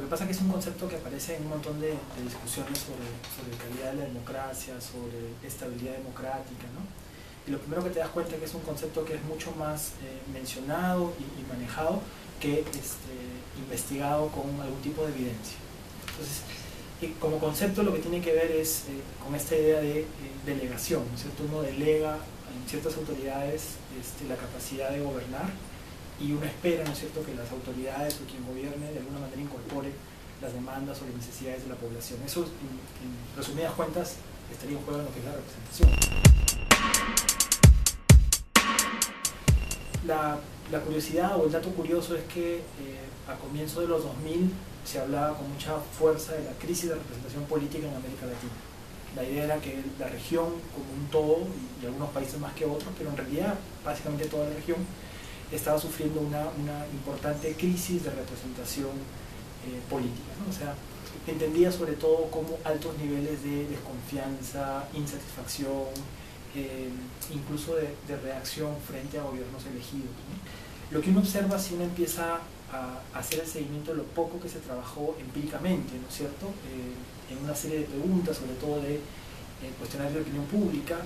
que pasa es que es un concepto que aparece en un montón de discusiones sobre calidad de la democracia, sobre estabilidad democrática, ¿no? Y lo primero que te das cuenta es que es un concepto que es mucho más mencionado y manejado que investigado con algún tipo de evidencia. Entonces, como concepto lo que tiene que ver es con esta idea de delegación, ¿no es cierto? Uno delega en ciertas autoridades la capacidad de gobernar y uno espera, ¿no es cierto?, que las autoridades o quien gobierne de alguna manera incorpore las demandas o las necesidades de la población. Eso, en resumidas cuentas, estaría en juego en lo que es la representación. La curiosidad o el dato curioso es que a comienzos de los 2000 se hablaba con mucha fuerza de la crisis de representación política en América Latina. La idea era que la región como un todo, y algunos países más que otros, pero en realidad básicamente toda la región, estaba sufriendo una importante crisis de representación política, ¿no? O sea, entendía sobre todo como altos niveles de desconfianza, insatisfacción, incluso de reacción frente a gobiernos elegidos, ¿no? Lo que uno observa si uno empieza a hacer el seguimiento de lo poco que se trabajó empíricamente, ¿no es cierto?, en una serie de preguntas, sobre todo de cuestionarios de opinión pública,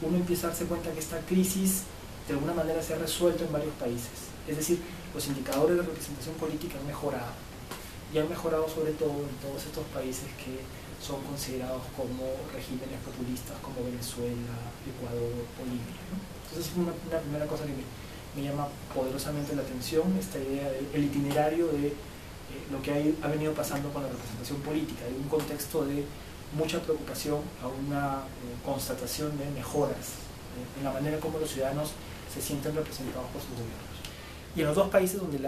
uno empieza a darse cuenta que esta crisis de alguna manera se ha resuelto en varios países. Es decir, los indicadores de representación política han mejorado, y han mejorado sobre todo en todos estos países que son considerados como regímenes populistas, como Venezuela, Ecuador, Bolivia, ¿no? Entonces es una primera cosa que me llama poderosamente la atención, esta idea del itinerario de lo que ha venido pasando con la representación política, de un contexto de mucha preocupación a una constatación de mejoras en la manera como los ciudadanos se sienten representados por sus gobiernos. Y en los dos países donde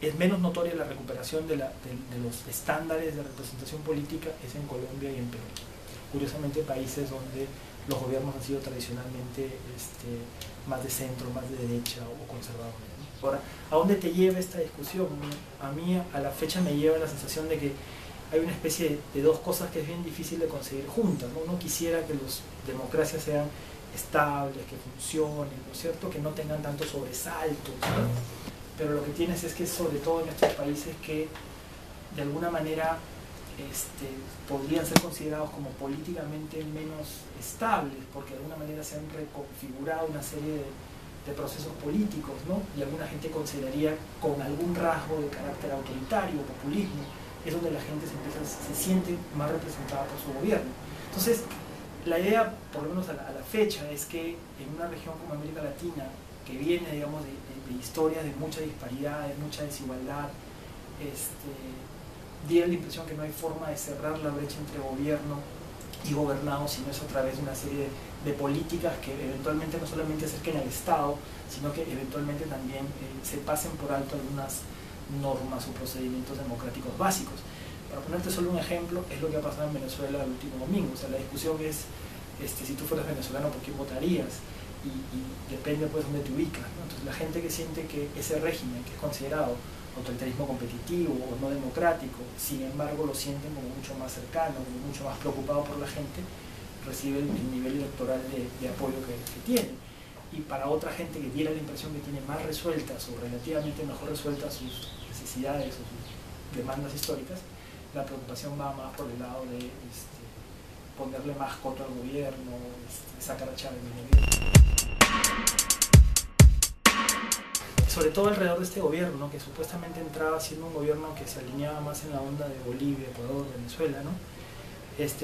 es menos notoria la recuperación de los estándares de representación política es en Colombia y en Perú. Curiosamente, países donde los gobiernos han sido tradicionalmente más de centro, más de derecha o conservadores, ¿no? Ahora, ¿a dónde te lleva esta discusión? A mí, a la fecha, me lleva la sensación de que hay una especie de dos cosas que es bien difícil de conseguir juntas, ¿no? Uno quisiera que las democracias sean estables, que funcionen, ¿no es cierto?, que no tengan tantos sobresaltos, ¿no? Pero lo que tienes es que, sobre todo en estos países que de alguna manera podrían ser considerados como políticamente menos estables, porque de alguna manera se han reconfigurado una serie de procesos políticos, ¿no? Y alguna gente consideraría con algún rasgo de carácter autoritario, populismo, es donde la gente se siente más representada por su gobierno. Entonces, la idea, por lo menos a la fecha, es que en una región como América Latina, que viene, digamos, de historias de mucha disparidad, de mucha desigualdad, diera la impresión que no hay forma de cerrar la brecha entre gobierno y gobernado, sino es a través de una serie de políticas que eventualmente no solamente acerquen al Estado, sino que eventualmente también se pasen por alto algunas normas o procedimientos democráticos básicos. Para ponerte solo un ejemplo, es lo que ha pasado en Venezuela el último domingo. O sea, la discusión es, si tú fueras venezolano, ¿por quién votarías? Y depende pues dónde te ubicas, ¿no? Entonces la gente que siente que ese régimen, que es considerado autoritarismo competitivo o no democrático, sin embargo lo sienten como mucho más cercano, como mucho más preocupado por la gente, recibe el nivel electoral de apoyo que tiene. Y para otra gente que diera la impresión que tiene más resueltas o relativamente mejor resueltas sus necesidades o sus demandas históricas, la preocupación va más por el lado de ponerle más coto al gobierno, sacar a Chávez del gobierno. Sobre todo alrededor de este gobierno, ¿no?, que supuestamente entraba siendo un gobierno que se alineaba más en la onda de Bolivia, Ecuador, Venezuela, ¿no?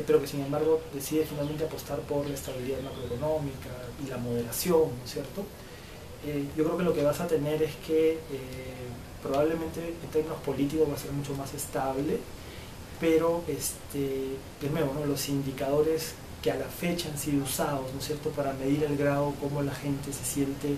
Pero que sin embargo decide finalmente apostar por la estabilidad macroeconómica y la moderación, ¿no es cierto? Yo creo que lo que vas a tener es que probablemente en términos políticos va a ser mucho más estable, pero de nuevo, ¿no?, los indicadores que a la fecha han sido usados, ¿no es cierto?, para medir el grado como la gente se siente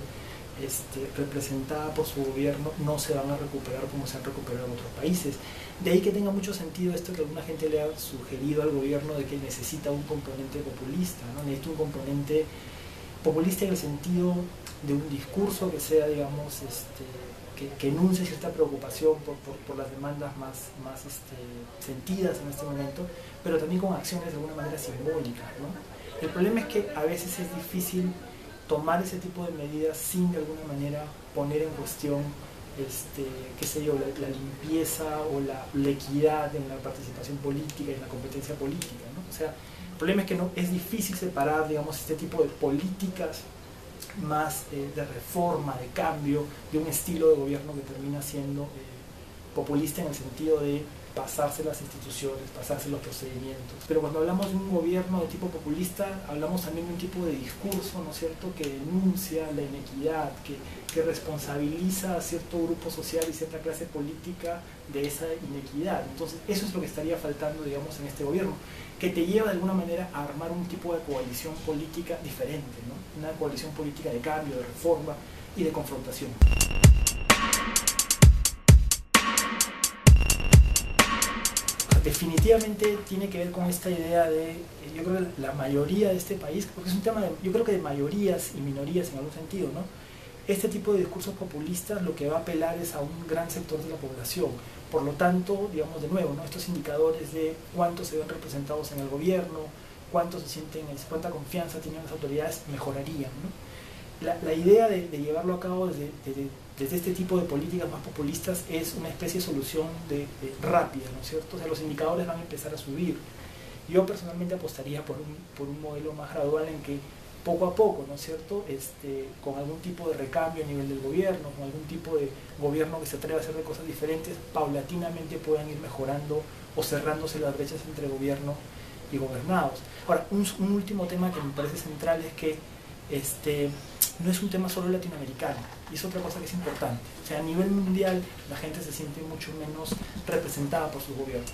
representada por su gobierno, no se van a recuperar como se han recuperado en otros países. De ahí que tenga mucho sentido esto que alguna gente le ha sugerido al gobierno de que necesita un componente populista, ¿no? Necesita un componente populista en el sentido de un discurso que sea, digamos, que enuncie cierta preocupación por las demandas más sentidas en este momento, pero también con acciones de alguna manera simbólicas, ¿no? El problema es que a veces es difícil tomar ese tipo de medidas sin de alguna manera poner en cuestión qué sé yo, la limpieza o la equidad en la participación política y en la competencia política, ¿no? O sea, el problema es que no, es difícil separar, digamos, este tipo de políticas más de reforma, de cambio, de un estilo de gobierno que termina siendo populista en el sentido de pasarse las instituciones, pasarse los procedimientos. Pero cuando hablamos de un gobierno de tipo populista, hablamos también de un tipo de discurso, ¿no es cierto?, que denuncia la inequidad, que responsabiliza a cierto grupo social y cierta clase política de esa inequidad. Entonces, eso es lo que estaría faltando, digamos, en este gobierno, que te lleva de alguna manera a armar un tipo de coalición política diferente, ¿no? Una coalición política de cambio, de reforma y de confrontación. Definitivamente tiene que ver con esta idea de, yo creo que la mayoría de este país, porque es un tema, yo creo que de mayorías y minorías en algún sentido, ¿no? Este tipo de discursos populistas lo que va a apelar es a un gran sector de la población. Por lo tanto, digamos de nuevo, ¿no?, estos indicadores de cuántos se ven representados en el gobierno, cuántos se sienten, cuánta confianza tienen las autoridades, mejorarían, ¿no? La idea de llevarlo a cabo desde este tipo de políticas más populistas es una especie de solución rápida, ¿no es cierto? O sea, los indicadores van a empezar a subir. Yo personalmente apostaría por un modelo más gradual en que poco a poco, ¿no es cierto?, con algún tipo de recambio a nivel del gobierno, con algún tipo de gobierno que se atreva a hacer de cosas diferentes, paulatinamente puedan ir mejorando o cerrándose las brechas entre gobierno y gobernados. Ahora, un último tema que me parece central es que no es un tema solo latinoamericano, y es otra cosa que es importante. O sea, a nivel mundial la gente se siente mucho menos representada por sus gobiernos.